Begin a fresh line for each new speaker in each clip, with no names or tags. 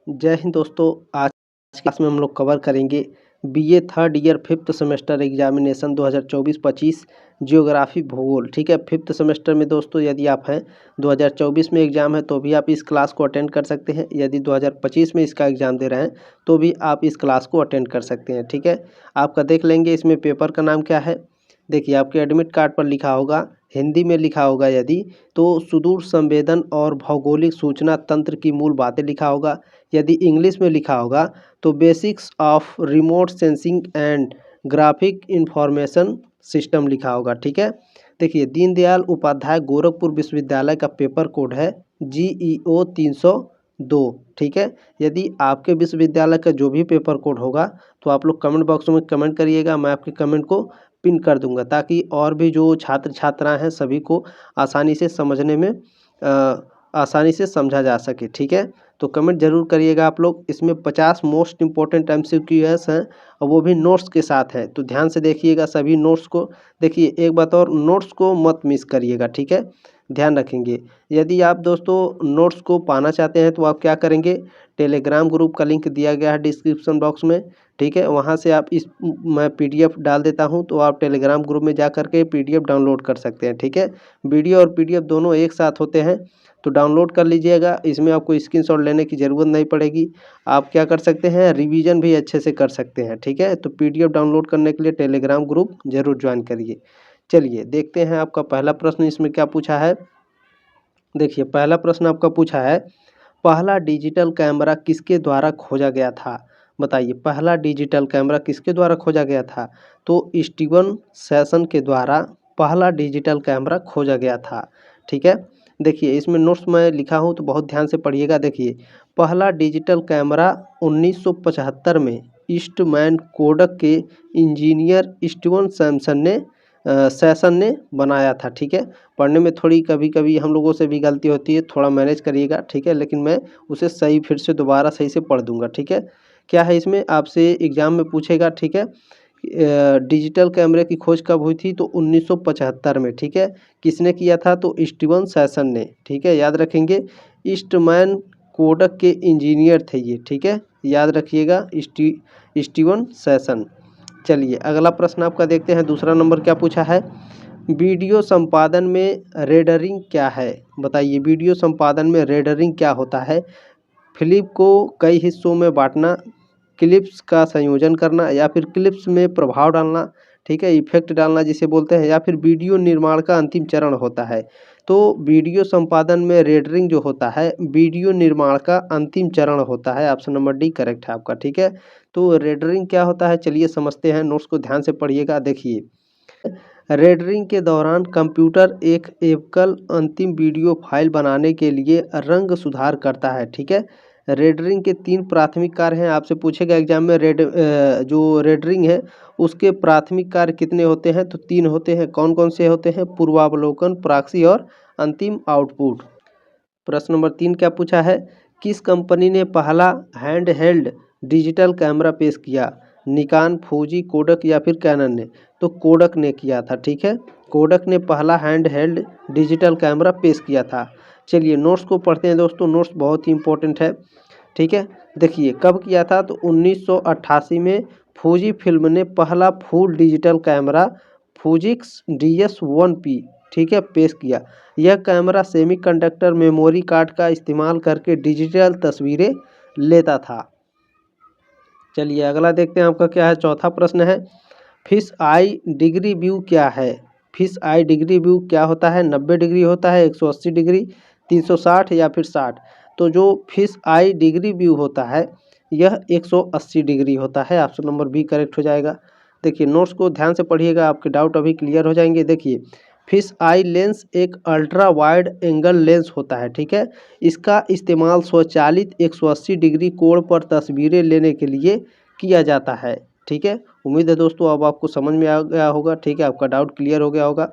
जय हिंद दोस्तों। आज की क्लास में हम लोग कवर करेंगे BA third year fifth semester examination 2024-25 geography भूगोल। ठीक है, फिफ्थ सेमेस्टर में दोस्तों यदि आप हैं 2024 में एग्ज़ाम है तो भी आप इस क्लास को अटेंड कर सकते हैं। यदि 2025 में इसका एग्ज़ाम दे रहे हैं तो भी आप इस क्लास को अटेंड कर सकते हैं। ठीक है, आपका देख लेंगे इसमें पेपर का नाम क्या है। देखिए, आपके एडमिट कार्ड पर लिखा होगा, हिंदी में लिखा होगा यदि तो सुदूर संवेदन और भौगोलिक सूचना तंत्र की मूल बातें लिखा होगा। यदि इंग्लिश में लिखा होगा तो basics of remote sensing and graphic information system लिखा होगा। ठीक है, देखिए दीनदयाल उपाध्याय गोरखपुर विश्वविद्यालय का पेपर कोड है GEO 302। ठीक है, यदि आपके विश्वविद्यालय का जो भी पेपर कोड होगा तो आप लोग कमेंट बॉक्स में कमेंट करिएगा, मैं आपके कमेंट को पिन कर दूंगा ताकि और भी जो छात्र छात्राएं हैं सभी को आसानी से समझने में आसानी से समझा जा सके। ठीक है, तो कमेंट जरूर करिएगा आप लोग। इसमें 50 मोस्ट इंपॉर्टेंट MCQs हैं और वो भी नोट्स के साथ है, तो ध्यान से देखिएगा सभी नोट्स को। देखिए एक बात और, नोट्स को मत मिस करिएगा। ठीक है, ध्यान रखेंगे। यदि आप दोस्तों नोट्स को पाना चाहते हैं तो आप क्या करेंगे, टेलीग्राम ग्रुप का लिंक दिया गया है डिस्क्रिप्शन बॉक्स में। ठीक है, वहाँ से आप मैं PDF डाल देता हूँ तो आप टेलीग्राम ग्रुप में जा करके PDF डाउनलोड कर सकते हैं। ठीक है, वीडियो और PDF दोनों एक साथ होते हैं तो डाउनलोड कर लीजिएगा। इसमें आपको स्क्रीनशॉट लेने की ज़रूरत नहीं पड़ेगी। आप क्या कर सकते हैं, रिवीजन भी अच्छे से कर सकते हैं। ठीक है, तो PDF डाउनलोड करने के लिए टेलीग्राम ग्रुप जरूर ज्वाइन करिए। चलिए देखते हैं आपका पहला प्रश्न इसमें क्या पूछा है। देखिए पहला प्रश्न आपका पूछा है, पहला डिजिटल कैमरा किसके द्वारा खोजा गया था। बताइए, पहला डिजिटल कैमरा किसके द्वारा खोजा गया था। तो स्टीवन सेशन के द्वारा पहला डिजिटल कैमरा खोजा गया था। ठीक है, देखिए इसमें नोट्स में लिखा हूँ तो बहुत ध्यान से पढ़िएगा। देखिए पहला डिजिटल कैमरा 1975 में ईस्टमैन कोडक के इंजीनियर स्टीवन सेशन ने बनाया था। ठीक है, पढ़ने में थोड़ी कभी कभी हम लोगों से भी गलती होती है, थोड़ा मैनेज करिएगा। ठीक है, लेकिन मैं उसे सही फिर से दोबारा सही से पढ़ दूंगा। ठीक है, क्या है इसमें आपसे एग्जाम में पूछेगा। ठीक है, डिजिटल कैमरे की खोज कब हुई थी तो 1975 में। ठीक है, किसने किया था तो स्टीवन सेशन ने। ठीक है, याद रखेंगे, ईस्टमैन कोडक के इंजीनियर थे ये। ठीक है, याद रखिएगा, स्टीवन सेशन। चलिए अगला प्रश्न आपका देखते हैं। दूसरा नंबर क्या पूछा है, वीडियो संपादन में रेडरिंग क्या है। बताइए, वीडियो संपादन में रेडरिंग क्या होता है। फिल्म को कई हिस्सों में बांटना, क्लिप्स का संयोजन करना या फिर क्लिप्स में प्रभाव डालना। ठीक है, इफेक्ट डालना जिसे बोलते हैं, या फिर वीडियो निर्माण का अंतिम चरण होता है। तो वीडियो संपादन में रेडरिंग जो होता है वीडियो निर्माण का अंतिम चरण होता है। ऑप्शन नंबर डी करेक्ट है आपका। ठीक है, तो रेडरिंग क्या होता है चलिए समझते हैं, नोट्स को ध्यान से पढ़िएगा। देखिए रेडरिंग के दौरान कंप्यूटर एक एकल अंतिम वीडियो फाइल बनाने के लिए रंग सुधार करता है। ठीक है, रेडरिंग के 3 प्राथमिक कार्य हैं। आपसे पूछेगा एग्जाम में जो रेडरिंग है उसके प्राथमिक कार्य कितने होते हैं तो 3 होते हैं। कौन कौन से होते हैं, पूर्वावलोकन, प्रॉक्सी और अंतिम आउटपुट। प्रश्न नंबर 3 क्या पूछा है, किस कंपनी ने पहला हैंड हेल्ड डिजिटल कैमरा पेश किया। निकॉन, फूजी, कोडक या फिर कैनन ने। तो कोडक ने किया था। ठीक है, कोडक ने पहला हैंड हेल्ड डिजिटल कैमरा पेश किया था। चलिए नोट्स को पढ़ते हैं दोस्तों, नोट्स बहुत ही इंपॉर्टेंट है। ठीक है, देखिए कब किया था तो 1988 में फूजी फिल्म ने पहला फुल डिजिटल कैमरा फूजिक्स DS-1P ठीक है पेश किया। यह कैमरा सेमीकंडक्टर मेमोरी कार्ड का इस्तेमाल करके डिजिटल तस्वीरें लेता था। चलिए अगला देखते हैं आपका क्या है। चौथा प्रश्न है, फिश आई डिग्री व्यू क्या है। फिश आई डिग्री व्यू क्या होता है, 90 डिग्री होता है, 180 डिग्री, 360 या फिर 60। तो जो फिश आई डिग्री व्यू होता है यह 180 डिग्री होता है। ऑप्शन नंबर बी करेक्ट हो जाएगा। देखिए नोट्स को ध्यान से पढ़िएगा, आपके डाउट अभी क्लियर हो जाएंगे। देखिए फिश आई लेंस एक अल्ट्रा वाइड एंगल लेंस होता है। ठीक है, इसका इस्तेमाल स्वचालित 180 डिग्री कोण पर तस्वीरें लेने के लिए किया जाता है। ठीक है, उम्मीद है दोस्तों अब आपको समझ में आ गया होगा। ठीक है, आपका डाउट क्लियर हो गया होगा।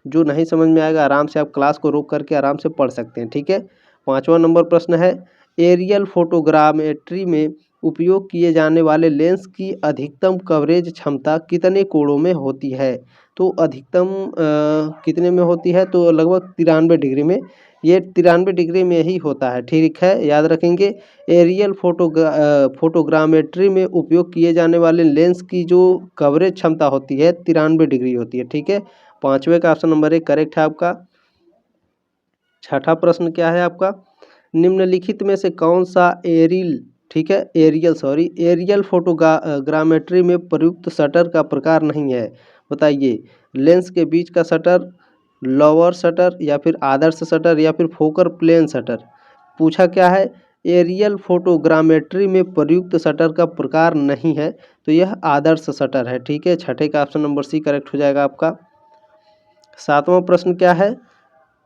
जो नहीं समझ में आएगा आराम से आप क्लास को रोक करके आराम से पढ़ सकते हैं। ठीक है, 5वां नंबर प्रश्न है, एरियल फोटोग्रामेट्री में उपयोग किए जाने वाले लेंस की अधिकतम कवरेज क्षमता कितने कोणों में होती है। तो अधिकतम कितने में होती है, तो लगभग 93 डिग्री में, ये 93 डिग्री में ही होता है, ठीक है, याद रखेंगे। एरियल फोटोग्रामेट्री में उपयोग किए जाने वाले लेंस की जो कवरेज क्षमता होती है 93 डिग्री होती है, ठीक है। पाँचवें का ऑप्शन नंबर 1 करेक्ट है आपका। छठा प्रश्न क्या है आपका, निम्नलिखित में से कौन सा एरियल फोटोग्रामेट्री में प्रयुक्त शटर का प्रकार नहीं है, बताइए। लेंस के बीच का शटर, लोअर शटर, या फिर आदर्श शटर, या फिर फोकल प्लेन शटर। पूछा क्या है, एरियल फोटोग्रामेट्री में प्रयुक्त शटर का प्रकार नहीं है, तो यह आदर्श शटर है, ठीक है। छठे का ऑप्शन नंबर सी करेक्ट हो जाएगा आपका। सातवां प्रश्न क्या है,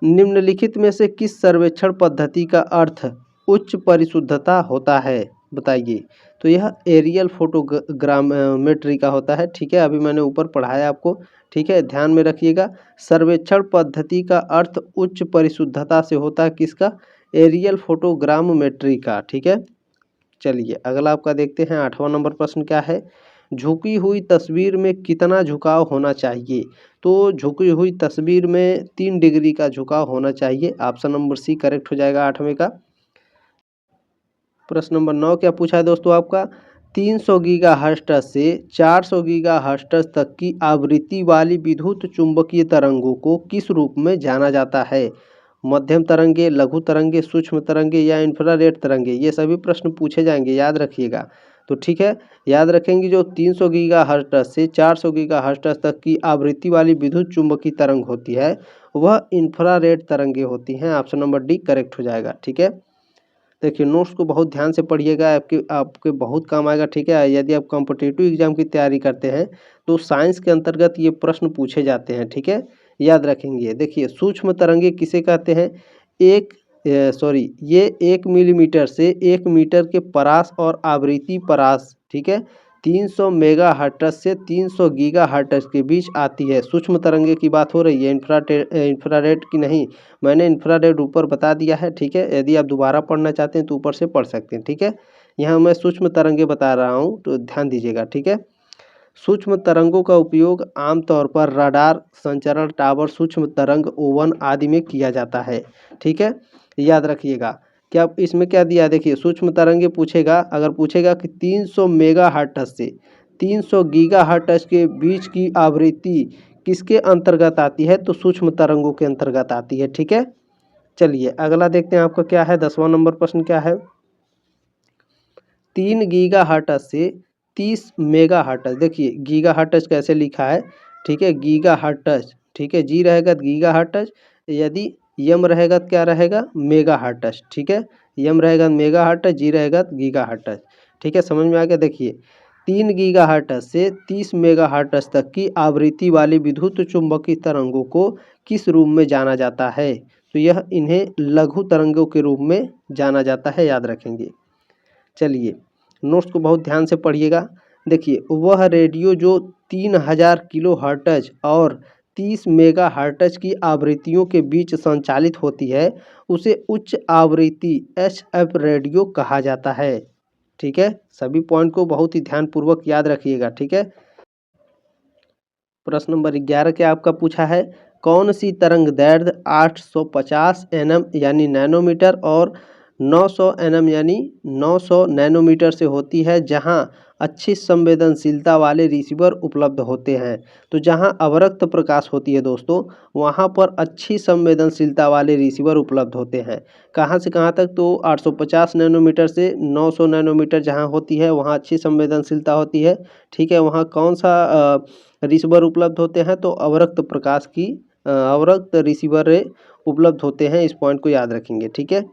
निम्नलिखित में से किस सर्वेक्षण पद्धति का अर्थ उच्च परिशुद्धता होता है, बताइए। तो यह एरियल फोटोग्रामेट्री का होता है, ठीक है। अभी मैंने ऊपर पढ़ाया आपको, ठीक है, ध्यान में रखिएगा। सर्वेक्षण पद्धति का अर्थ उच्च परिशुद्धता से होता है, किसका, एरियल फोटोग्रामेट्री का, ठीक है। चलिए अगला आपका देखते हैं। आठवां नंबर प्रश्न क्या है, झुकी हुई तस्वीर में कितना झुकाव होना चाहिए, तो झुकी हुई तस्वीर में 3 डिग्री का झुकाव होना चाहिए, ऑप्शन नंबर सी करेक्ट हो जाएगा आठवें का। प्रश्न नंबर 9 क्या पूछा है दोस्तों आपका, 300 गीगाहर्ट्ज से 400 गीगाहर्ट्ज तक की आवृत्ति वाली विद्युत चुंबकीय तरंगों को किस रूप में जाना जाता है, मध्यम तरंगे, लघु तरंगे, सूक्ष्म तरंगे, या इंफ्रारेड तरंगे। ये सभी प्रश्न पूछे जाएंगे, याद रखिएगा। तो ठीक है, याद रखेंगे जो 300 गीगाहर्ट्ज से 400 गीगाहर्ट्ज तक की आवृत्ति वाली विद्युत चुंबकीय तरंग होती है, वह इंफ्रारेड तरंगे होती हैं, ऑप्शन नंबर डी करेक्ट हो जाएगा, ठीक है। देखिए नोट्स को बहुत ध्यान से पढ़िएगा, आपके बहुत काम आएगा, ठीक है। यदि आप कॉम्पिटिटिव एग्जाम की तैयारी करते हैं तो साइंस के अंतर्गत ये प्रश्न पूछे जाते हैं, ठीक है, याद रखेंगे। देखिए सूक्ष्म तरंगे किसे कहते हैं, ये 1 मिलीमीटर से 1 मीटर के परास और आवृत्ति परास, ठीक है, 300 मेगाहर्ट्ज से 300 गीगाहर्ट्ज के बीच आती है। सूक्ष्म तरंगे की बात हो रही है, इंफ्रारेड की नहीं। मैंने इंफ्रारेड ऊपर बता दिया है, ठीक है। यदि आप दोबारा पढ़ना चाहते हैं तो ऊपर से पढ़ सकते हैं, ठीक है। यहाँ मैं सूक्ष्म तरंगे बता रहा हूँ, तो ध्यान दीजिएगा, ठीक है। सूक्ष्म तरंगों का उपयोग आमतौर पर रडार, संचारण टावर, सूक्ष्म तरंग ओवन आदि में किया जाता है, ठीक है, याद रखिएगा। क्या इसमें क्या दिया है, देखिए सूक्ष्म तरंगे पूछेगा, अगर पूछेगा कि 300 मेगाहर्ट्ज से 300 गीगाहर्ट्ज के बीच की आवृत्ति किसके अंतर्गत आती है, तो सूक्ष्म तरंगों के अंतर्गत आती है, ठीक है। चलिए अगला देखते हैं आपका क्या है, 10वां नंबर प्रश्न क्या है, 3 गीगाहर्ट्ज से 30 मेगाहर्ट्ज। देखिए गीगाहर्ट्ज कैसे लिखा है, ठीक है, गीगाहर्ट्ज, ठीक है, जी रहेगा गीगाहर्ट्ज, यदि यम रहेगा तो क्या रहेगा, मेगाहर्ट्ज, ठीक है, यम रहेगा मेगाहर्ट्ज, जी रहेगा गीगाहर्ट्ज, ठीक है, समझ में आ गया। देखिए 3 गीगाहर्ट्ज से 30 मेगाहर्ट्ज तक की आवृत्ति वाली विद्युत चुंबकीय तरंगों को किस रूप में जाना जाता है, तो यह इन्हें लघु तरंगों के रूप में जाना जाता है, याद रखेंगे। चलिए नोट्स को बहुत ध्यान से पढ़िएगा। देखिए वह रेडियो जो 3000 किलो हर्ट्ज और 30 मेगा हर्ट्ज की आवृत्तियों के बीच संचालित होती है, उसे उच्च आवृत्ति एचएफ रेडियो कहा जाता है, ठीक है। सभी पॉइंट को बहुत ही ध्यानपूर्वक याद रखिएगा, ठीक है। प्रश्न नंबर 11 क्या आपका पूछा है, कौन सी तरंग दैर्ध्य 850 nm यानी नैनोमीटर और 900 nm यानी 900 नैनोमीटर से होती है, जहां अच्छी संवेदनशीलता वाले रिसीवर उपलब्ध होते हैं। तो जहां अवरक्त प्रकाश होती है दोस्तों, वहां पर अच्छी संवेदनशीलता वाले रिसीवर उपलब्ध होते हैं। कहां से कहां तक, तो 850 नैनोमीटर से 900 नैनोमीटर जहां होती है वहां अच्छी संवेदनशीलता होती है, ठीक है। वहां कौन सा रिसीवर उपलब्ध होते हैं, तो अवरक्त प्रकाश की अवरक्त रिसीवर उपलब्ध होते हैं, इस पॉइंट को याद रखेंगे, ठीक है।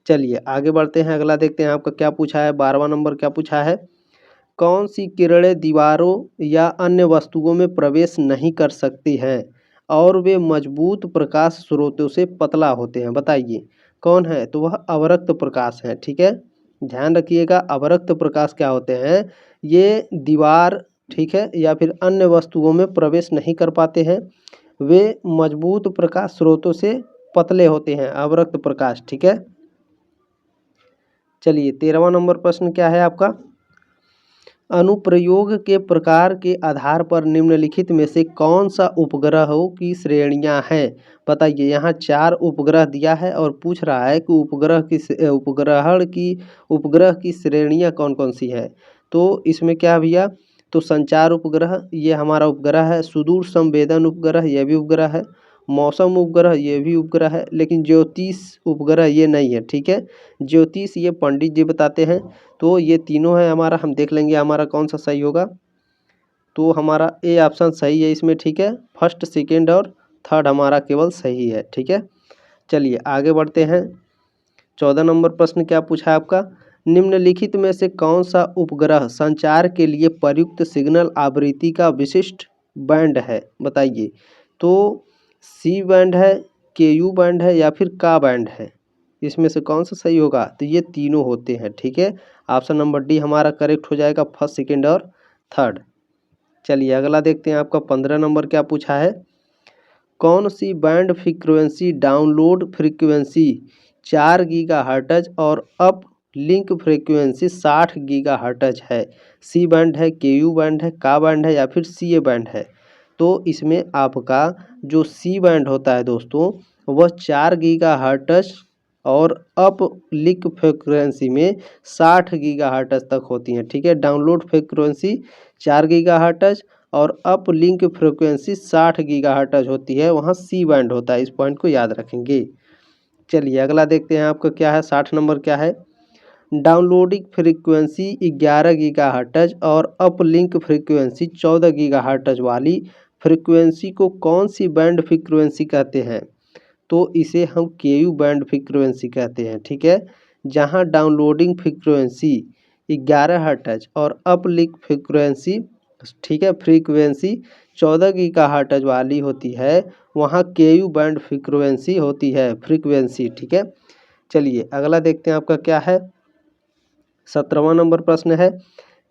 चलिए आगे बढ़ते हैं, अगला देखते हैं आपका क्या पूछा है। 12वां नंबर क्या पूछा है, कौन सी किरणें दीवारों या अन्य वस्तुओं में प्रवेश नहीं कर सकती हैं और वे मजबूत प्रकाश स्रोतों से पतला होते हैं, बताइए कौन है, तो वह अवरक्त प्रकाश है, ठीक है। ध्यान रखिएगा अवरक्त प्रकाश क्या होते हैं, ये दीवार, ठीक है, या फिर अन्य वस्तुओं में प्रवेश नहीं कर पाते हैं, वे मजबूत प्रकाश स्रोतों से पतले होते हैं, अवरक्त प्रकाश, ठीक है। चलिए 13वां नंबर प्रश्न क्या है आपका, अनुप्रयोग के प्रकार के आधार पर निम्नलिखित में से कौन सा उपग्रहों की श्रेणियां हैं? बताइए। यहाँ 4 उपग्रह दिया है और पूछ रहा है कि उपग्रह की श्रेणियां कौन-कौन सी है। तो इसमें क्या भैया, तो संचार उपग्रह ये हमारा उपग्रह है, सुदूर संवेदन उपग्रह ये भी उपग्रह है, मौसम उपग्रह ये भी उपग्रह है, लेकिन ज्योतिष उपग्रह ये नहीं है। ठीक है, ज्योतिष ये पंडित जी बताते हैं। तो ये तीनों है हमारा, हम देख लेंगे हमारा कौन सा सही होगा। तो हमारा ए ऑप्शन सही है इसमें। ठीक है, फर्स्ट, सेकेंड और थर्ड हमारा केवल सही है। ठीक है, चलिए आगे बढ़ते हैं। 14 नंबर प्रश्न क्या पूछा है आपका, निम्नलिखित में से कौन सा उपग्रह संचार के लिए प्रयुक्त सिग्नल आवृत्ति का विशिष्ट बैंड है? बताइए। तो सी बैंड है, के यू बैंड है या फिर का बैंड है? इसमें से कौन सा सही होगा? तो ये तीनों होते हैं। ठीक है, ऑप्शन नंबर डी हमारा करेक्ट हो जाएगा, फर्स्ट, सेकेंड और थर्ड। चलिए अगला देखते हैं आपका 15 नंबर क्या पूछा है, कौन सी band frequency download frequency 4 gigahertz और अप लिंक फ्रीक्वेंसी 60 गीगाहर्ट्ज है? सी बैंड है, के यू बैंड है, का बैंड है या फिर सी ए बैंड है? तो इसमें आपका जो सी बैंड होता है दोस्तों, वह 4 गीगाहर्ट्ज और अप लिंक फ्रीक्वेंसी में 60 गीगाहर्ट्ज तक होती हैं। ठीक है, डाउनलोड फ्रीक्वेंसी 4 गीगाहर्ट्ज और अप लिंक फ्रीक्वेंसी 60 गीगाहर्ट्ज होती है, वहाँ सी बैंड होता है। इस पॉइंट को याद रखेंगे। चलिए अगला देखते हैं आपका क्या है, 60 नंबर क्या है, डाउनलोडिंग फ्रीक्वेंसी 11 गीगाहर्ट्ज और अप लिंक फ्रीक्वेंसी 14 गीगाहर्ट्ज वाली फ्रीक्वेंसी को कौन सी बैंड फ्रीक्वेंसी कहते हैं? तो इसे हम के यू बैंड फ्रीक्वेंसी कहते हैं। ठीक है, जहां डाउनलोडिंग फ्रीक्वेंसी 11 हर्ट्ज और अप लिंक फ्रीक्वेंसी, ठीक है, फ्रीक्वेंसी 14 गीगाहर्ट्ज वाली होती है, वहां के यू बैंड फ्रीक्वेंसी होती है, फ्रीक्वेंसी। ठीक है, चलिए अगला देखते हैं आपका क्या है, 17वां नंबर प्रश्न है,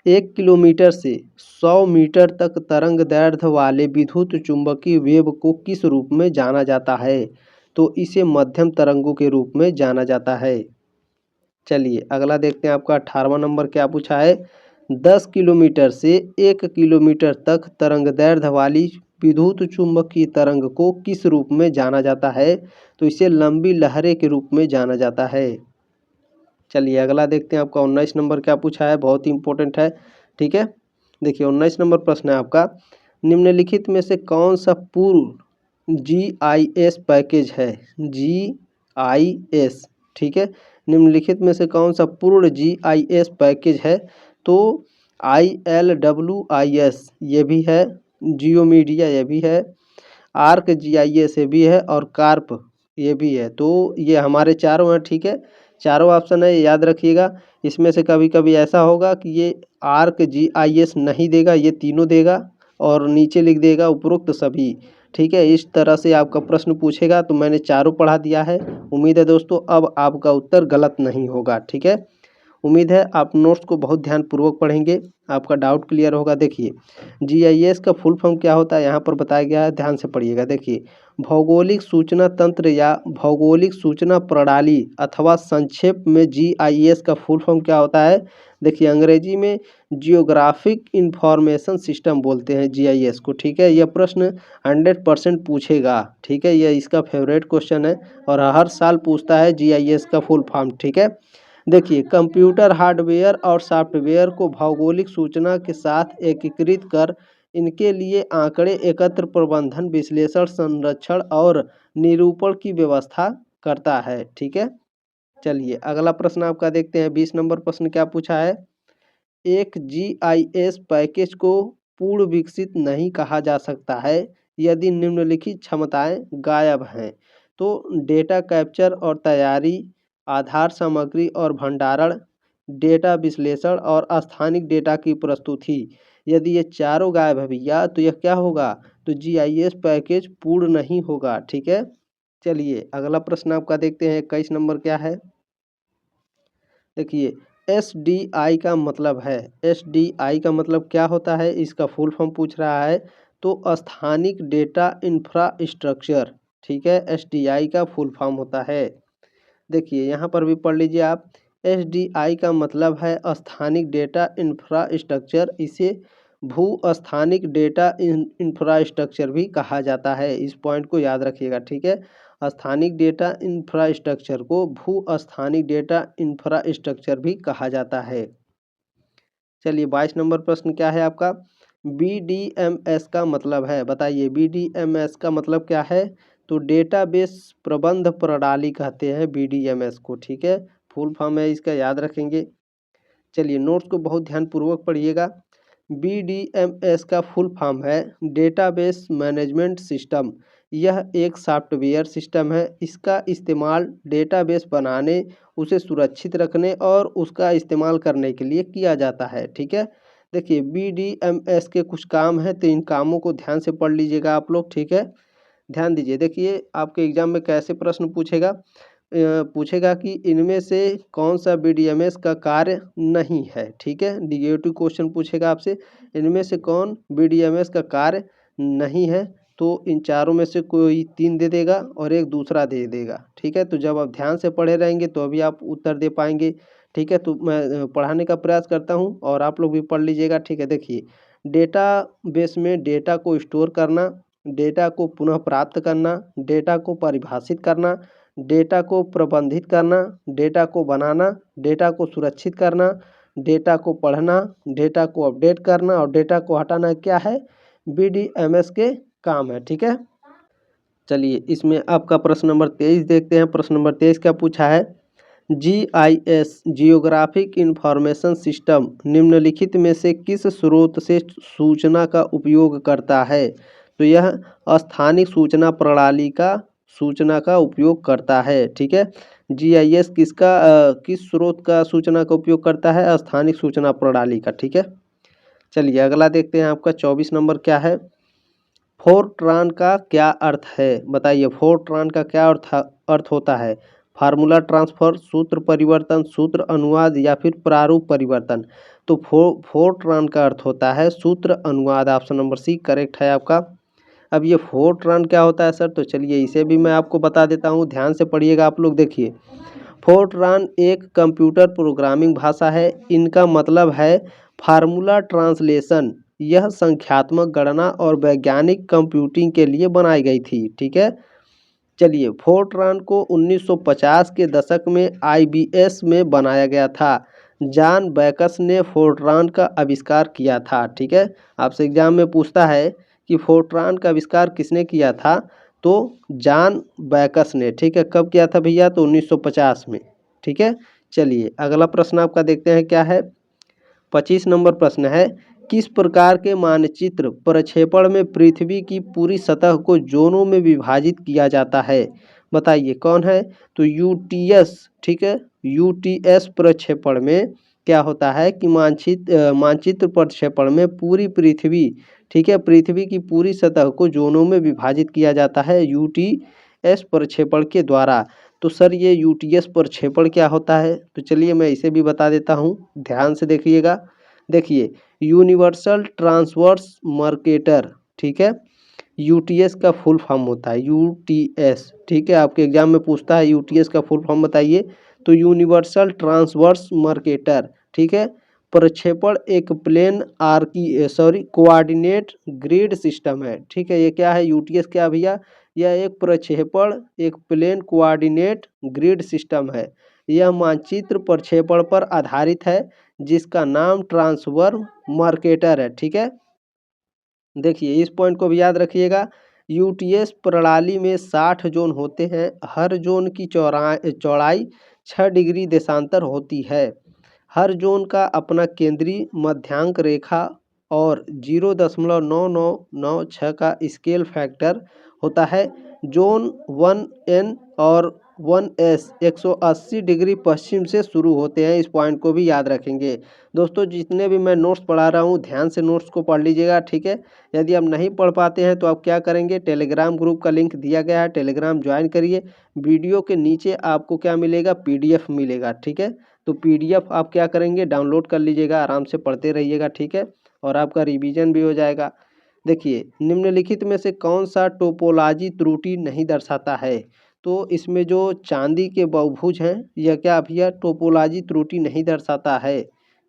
1 किलोमीटर से 100 मीटर तक तरंग दैर्ध्य वाले विद्युत चुंबकीय वेव को किस रूप में जाना जाता है? तो इसे मध्यम तरंगों के रूप में जाना जाता है। चलिए अगला देखते हैं आपका 18वां नंबर क्या पूछा है, 10 किलोमीटर से 1 किलोमीटर तक तरंग दैर्ध्य वाली विद्युत चुंबकीय तरंग को किस रूप में जाना जाता है? तो इसे लंबी लहरें के रूप में जाना जाता है। चलिए अगला देखते हैं आपका 19 नंबर क्या पूछा है, बहुत ही इंपॉर्टेंट है। ठीक है, देखिए 19 नंबर प्रश्न है आपका, निम्नलिखित में से कौन सा पूर्ण GIS पैकेज है? GIS, ठीक है, निम्नलिखित में से कौन सा पूर्ण GIS पैकेज है? तो ILWIS ये भी है, जियो मीडिया ये भी है, आर्क GIS ये भी है और कार्प ये भी है। तो ये हमारे चारों हैं। ठीक है, चारों ऑप्शन है, याद रखिएगा। इसमें से कभी कभी ऐसा होगा कि ये आर्क GIS नहीं देगा, ये तीनों देगा और नीचे लिख देगा उपरोक्त सभी। ठीक है, इस तरह से आपका प्रश्न पूछेगा। तो मैंने चारों पढ़ा दिया है। उम्मीद है दोस्तों अब आपका उत्तर गलत नहीं होगा। ठीक है, उम्मीद है आप नोट्स को बहुत ध्यानपूर्वक पढ़ेंगे, आपका डाउट क्लियर होगा। देखिए GIS का फुल फॉर्म क्या होता है यहाँ पर बताया गया है, ध्यान से पढ़िएगा। देखिए भौगोलिक सूचना तंत्र या भौगोलिक सूचना प्रणाली अथवा संक्षेप में GIS का फुल फॉर्म क्या होता है? देखिए अंग्रेजी में जियोग्राफिक इंफॉर्मेशन सिस्टम बोलते हैं GIS को। ठीक है, यह प्रश्न 100% पूछेगा। ठीक है, यह इसका फेवरेट क्वेश्चन है और हर साल पूछता है GIS का फुल फॉर्म। ठीक है, देखिए कंप्यूटर हार्डवेयर और सॉफ्टवेयर को भौगोलिक सूचना के साथ एकीकृत कर इनके लिए आंकड़े एकत्र, प्रबंधन, विश्लेषण, संरक्षण और निरूपण की व्यवस्था करता है। ठीक है, चलिए अगला प्रश्न आपका देखते हैं। 20 नंबर प्रश्न क्या पूछा है, एक GIS पैकेज को पूर्ण विकसित नहीं कहा जा सकता है यदि निम्नलिखित क्षमताएं गायब हैं। तो डेटा कैप्चर और तैयारी, आधार सामग्री और भंडारण, डेटा विश्लेषण और स्थानिक डेटा की प्रस्तुति। यदि ये चारों गायब है भैया तो यह क्या होगा? तो GIS पैकेज पूर्ण नहीं होगा। ठीक है, चलिए अगला प्रश्न आपका देखते हैं। 21 नंबर क्या है, देखिए SDI का मतलब है, SDI का मतलब क्या होता है, इसका फुल फॉर्म पूछ रहा है। तो स्थानिक डेटा इंफ्रास्ट्रक्चर। ठीक है, SDI का फुल फॉर्म होता है। देखिए यहाँ पर भी पढ़ लीजिए आप, एसडीआई का मतलब है स्थानिक डेटा इंफ्रास्ट्रक्चर, इसे भू स्थानिक डेटा इंफ्रास्ट्रक्चर भी कहा जाता है। इस पॉइंट को याद रखिएगा, ठीक है। स्थानिक डेटा इंफ्रास्ट्रक्चर को भू स्थानिक डेटा इंफ्रास्ट्रक्चर भी कहा जाता है। चलिए 22 नंबर प्रश्न क्या है आपका, बीडीएमएस का मतलब है, बताइए बीडीएमएस का मतलब क्या है। तो डेटाबेस प्रबंध प्रणाली कहते हैं बीडीएमएस को, ठीक है। फुल फॉर्म है इसका, याद रखेंगे। चलिए नोट्स को बहुत ध्यानपूर्वक पढ़िएगा। बीडीएमएस का फुल फॉर्म है डेटाबेस मैनेजमेंट सिस्टम। यह एक सॉफ्टवेयर सिस्टम है। इसका इस्तेमाल डेटाबेस बनाने, उसे सुरक्षित रखने और उसका इस्तेमाल करने के लिए किया जाता है, ठीक है। देखिए बीडीएमएस के कुछ काम हैं, तो इन कामों को ध्यान से पढ़ लीजिएगा आप लोग, ठीक है। ध्यान दीजिए, देखिए आपके एग्जाम में कैसे प्रश्न पूछेगा, पूछेगा कि इनमें से कौन सा बीडीएमएस का कार्य नहीं है, ठीक है। नेगेटिव क्वेश्चन पूछेगा आपसे, इनमें से कौन बीडीएमएस का कार्य नहीं है। तो इन चारों में से कोई 3 दे देगा और एक दूसरा दे देगा, ठीक है। तो जब आप ध्यान से पढ़े रहेंगे तो अभी आप उत्तर दे पाएंगे, ठीक है। तो मैं पढ़ाने का प्रयास करता हूँ और आप लोग भी पढ़ लीजिएगा, ठीक है। देखिए डेटा बेस में डेटा को स्टोर करना, डेटा को पुनः प्राप्त करना, डेटा को परिभाषित करना, डेटा को प्रबंधित करना, डेटा को बनाना, डेटा को सुरक्षित करना, डेटा को पढ़ना, डेटा को अपडेट करना और डेटा को हटाना क्या है, बीडीएमएस के काम है, ठीक है। चलिए इसमें आपका प्रश्न नंबर 23 देखते हैं। प्रश्न नंबर 23 क्या पूछा है, जीआईएस जियोग्राफिक इंफॉर्मेशन सिस्टम निम्नलिखित में से किस स्रोत से सूचना का उपयोग करता है। तो यह स्थानिक सूचना का उपयोग करता है, ठीक है। जीआईएस किस स्रोत का सूचना का उपयोग करता है, स्थानिक सूचना प्रणाली का, ठीक है। चलिए अगला देखते हैं आपका 24 नंबर क्या है, फोरट्रान का क्या अर्थ है, बताइए फोरट्रान का क्या अर्थ होता है। फार्मूला ट्रांसफर, सूत्र परिवर्तन, सूत्र अनुवाद या फिर प्रारूप परिवर्तन। तो फोरट्रान का अर्थ होता है सूत्र अनुवाद। ऑप्शन नंबर सी करेक्ट है आपका। अब ये फोरट्रान क्या होता है सर, तो चलिए इसे भी मैं आपको बता देता हूँ, ध्यान से पढ़िएगा आप लोग। देखिए फोरट्रान एक कंप्यूटर प्रोग्रामिंग भाषा है। इनका मतलब है फार्मूला ट्रांसलेशन। यह संख्यात्मक गणना और वैज्ञानिक कंप्यूटिंग के लिए बनाई गई थी, ठीक है। चलिए फोरट्रान को 1950 के दशक में आईबीएस में बनाया गया था। जॉन बैकस ने फोरट्रान का आविष्कार किया था, ठीक है। आपसे एग्जाम में पूछता है कि फोरट्रान का आविष्कार किसने किया था, तो जॉन बैकस ने, ठीक है। कब किया था भैया, तो 1950 में, ठीक है। चलिए अगला प्रश्न आपका देखते हैं क्या है, 25 नंबर प्रश्न है, किस प्रकार के मानचित्र प्रक्षेपण में पृथ्वी की पूरी सतह को जोनों में विभाजित किया जाता है, बताइए कौन है। तो यूटीएस, ठीक है। यूटीएस प्रक्षेपण में क्या होता है कि मानचित्र प्रक्षेपण में पूरी पृथ्वी, ठीक है, पृथ्वी की पूरी सतह को जोनों में विभाजित किया जाता है यूटीएस प्रक्षेपण के द्वारा। तो सर ये यूटीएस प्रक्षेपण क्या होता है, तो चलिए मैं इसे भी बता देता हूँ, ध्यान से देखिएगा। देखिए यूनिवर्सल ट्रांसवर्स मर्केटर, ठीक है। यूटीएस का फुल फॉर्म होता है यूटीएस, ठीक है। आपके एग्जाम में पूछता है यूटीएस का फुल फॉर्म बताइए, तो यूनिवर्सल ट्रांसवर्स मर्केटर, ठीक है। प्रक्षेपण एक प्लेन कोऑर्डिनेट ग्रिड सिस्टम है, ठीक है। ये क्या है यूटीएस, क्या भैया, यह एक प्रक्षेपण एक प्लेन कोऑर्डिनेट ग्रिड सिस्टम है। यह मानचित्र प्रक्षेपण पर आधारित है जिसका नाम ट्रांसवर्स मर्केटर है, ठीक है। देखिए इस पॉइंट को भी याद रखिएगा। यूटीएस प्रणाली में 60 जोन होते हैं। हर जोन की चौड़ाई 6 डिग्री देशांतर होती है। हर जोन का अपना केंद्रीय मध्यांक रेखा और 0.9996 का स्केल फैक्टर होता है। जोन 1N और 1S 180 डिग्री पश्चिम से शुरू होते हैं, इस पॉइंट को भी याद रखेंगे। दोस्तों जितने भी मैं नोट्स पढ़ा रहा हूँ ध्यान से नोट्स को पढ़ लीजिएगा, ठीक है। यदि आप नहीं पढ़ पाते हैं तो आप क्या करेंगे, टेलीग्राम ग्रुप का लिंक दिया गया है, टेलीग्राम ज्वाइन करिए। वीडियो के नीचे आपको क्या मिलेगा, पीडीएफ मिलेगा, ठीक है। तो पीडीएफ आप क्या करेंगे, डाउनलोड कर लीजिएगा, आराम से पढ़ते रहिएगा, ठीक है। और आपका रिवीजन भी हो जाएगा। देखिए निम्नलिखित में से कौन सा टोपोलॉजी त्रुटि नहीं दर्शाता है, तो इसमें जो चांदी के बहुभुज हैं यह क्या भैया टोपोलॉजी त्रुटि नहीं दर्शाता है,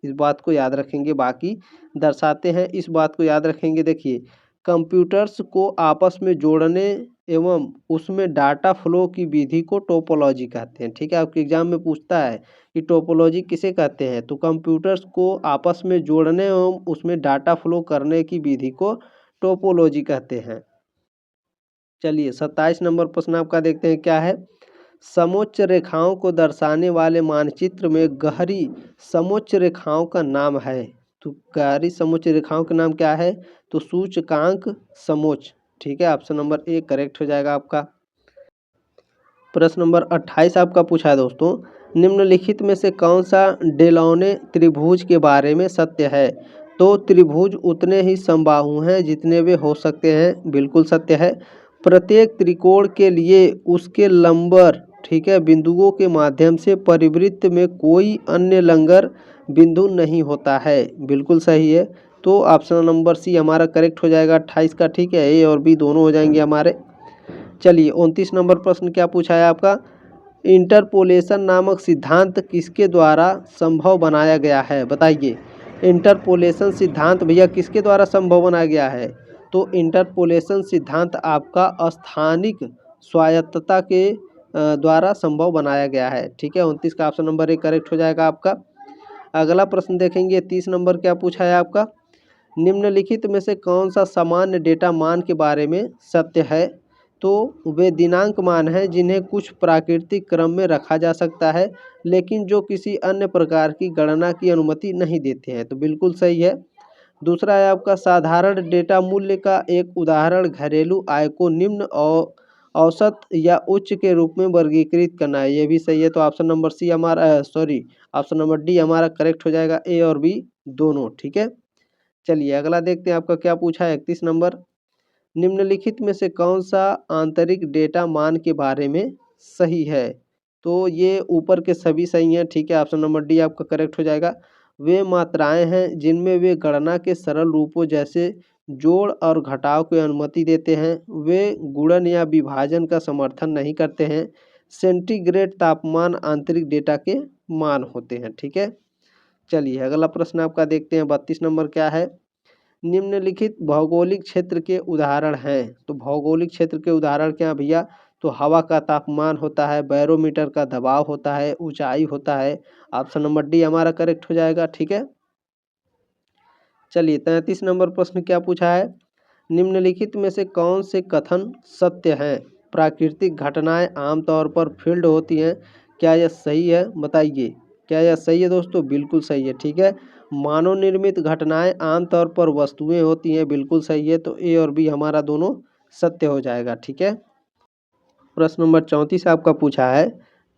इस बात को याद रखेंगे। बाकी दर्शाते हैं, इस बात को याद रखेंगे। देखिए कंप्यूटर्स को आपस में जोड़ने एवं उसमें डाटा फ्लो की विधि को टोपोलॉजी कहते हैं। ठीक है, आपके एग्जाम में पूछता है कि टोपोलॉजी किसे कहते हैं, तो कंप्यूटर्स को आपस में जोड़ने एवं उसमें डाटा फ्लो करने की विधि को टोपोलॉजी कहते हैं। चलिए 27 नंबर प्रश्न आपका देखते हैं क्या है। समोच्च रेखाओं को दर्शाने वाले मानचित्र में गहरी समोच्च रेखाओं का नाम है। तो गहरी समोच्च रेखाओं का नाम क्या है, तो सूचकांक समोच्च। ठीक है, ऑप्शन नंबर ए करेक्ट हो जाएगा आपका। प्रश्न नंबर 28 आपका पूछा है दोस्तों, निम्नलिखित में से कौन सा डेलौने त्रिभुज के बारे में सत्य है। तो त्रिभुज उतने ही समबाहु हैं जितने वे हो सकते हैं, बिल्कुल सत्य है। प्रत्येक त्रिकोण के लिए उसके लंबर, ठीक है, बिंदुओं के माध्यम से परिवृत्त में कोई अन्य लंगर बिंदु नहीं होता है, बिल्कुल सही है। तो ऑप्शन नंबर सी हमारा करेक्ट हो जाएगा 28 का। ठीक है, ए और बी दोनों हो जाएंगे हमारे। चलिए 29 नंबर प्रश्न क्या पूछा है आपका, इंटरपोलेशन नामक सिद्धांत किसके द्वारा संभव बनाया गया है, बताइए। इंटरपोलेशन सिद्धांत भैया किसके द्वारा संभव बनाया गया है, तो इंटरपोलेशन सिद्धांत आपका स्थानिक स्वायत्तता के द्वारा संभव बनाया गया है। ठीक है, 29 का ऑप्शन नंबर ए करेक्ट हो जाएगा आपका। अगला प्रश्न देखेंगे 30 नंबर क्या पूछा है आपका, निम्नलिखित में से कौन सा सामान्य डेटा मान के बारे में सत्य है। तो वे दिनांक मान हैं जिन्हें कुछ प्राकृतिक क्रम में रखा जा सकता है लेकिन जो किसी अन्य प्रकार की गणना की अनुमति नहीं देते हैं, तो बिल्कुल सही है। दूसरा है आपका साधारण डेटा मूल्य का एक उदाहरण घरेलू आय को निम्न और औसत या उच्च के रूप में वर्गीकृत करना है, ये भी सही है। तो ऑप्शन नंबर सी हमारा ऑप्शन नंबर डी हमारा करेक्ट हो जाएगा, ए और बी दोनों। ठीक है, चलिए अगला देखते हैं आपका क्या पूछा है 31 नंबर, निम्नलिखित में से कौन सा आंतरिक डेटा मान के बारे में सही है। तो ये ऊपर के सभी सही हैं। ठीक है, ऑप्शन नंबर डी आपका करेक्ट हो जाएगा। वे मात्राएं हैं जिनमें वे गणना के सरल रूपों जैसे जोड़ और घटाव की अनुमति देते हैं। वे गुणन या विभाजन का समर्थन नहीं करते हैं। सेंटीग्रेड तापमान आंतरिक डेटा के मान होते हैं। ठीक है, चलिए अगला प्रश्न आपका देखते हैं 32 नंबर क्या है, निम्नलिखित भौगोलिक क्षेत्र के उदाहरण हैं। तो भौगोलिक क्षेत्र के उदाहरण क्या भैया, तो हवा का तापमान होता है, बैरोमीटर का दबाव होता है, ऊंचाई होता है। ऑप्शन नंबर डी हमारा करेक्ट हो जाएगा। ठीक है, चलिए 33 नंबर प्रश्न क्या पूछा है, निम्नलिखित में से कौन से कथन सत्य हैं। प्राकृतिक घटनाएं आमतौर पर फील्ड होती हैं, क्या यह सही है, बताइए। क्या यह सही है दोस्तों, बिल्कुल सही है। ठीक है, मानव निर्मित घटनाएं आमतौर पर वस्तुएं होती हैं, बिल्कुल सही है। तो ए और बी हमारा दोनों सत्य हो जाएगा। ठीक है, प्रश्न नंबर 34 आपका पूछा है,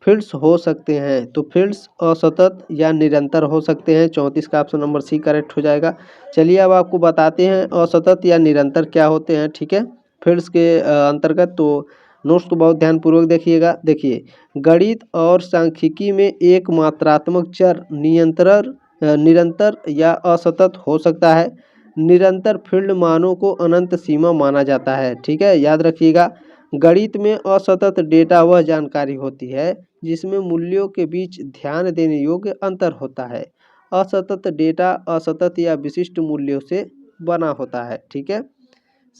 फील्ड्स हो सकते हैं। तो फील्ड्स असतत या निरंतर हो सकते हैं, 34 का ऑप्शन नंबर सी करेक्ट हो जाएगा। चलिए अब आपको बताते हैं असतत या निरंतर क्या होते हैं। ठीक है, फील्ड्स के अंतर्गत तो नोट्स को बहुत ध्यानपूर्वक देखिएगा। देखिए गणित और सांख्यिकी में एक मात्रात्मक चर निरंतर या असतत हो सकता है। निरंतर फील्ड मानों को अनंत सीमा माना जाता है। ठीक है, याद रखिएगा। गणित में असतत डेटा वह जानकारी होती है जिसमें मूल्यों के बीच ध्यान देने योग्य अंतर होता है। असतत डेटा असतत या विशिष्ट मूल्यों से बना होता है। ठीक है,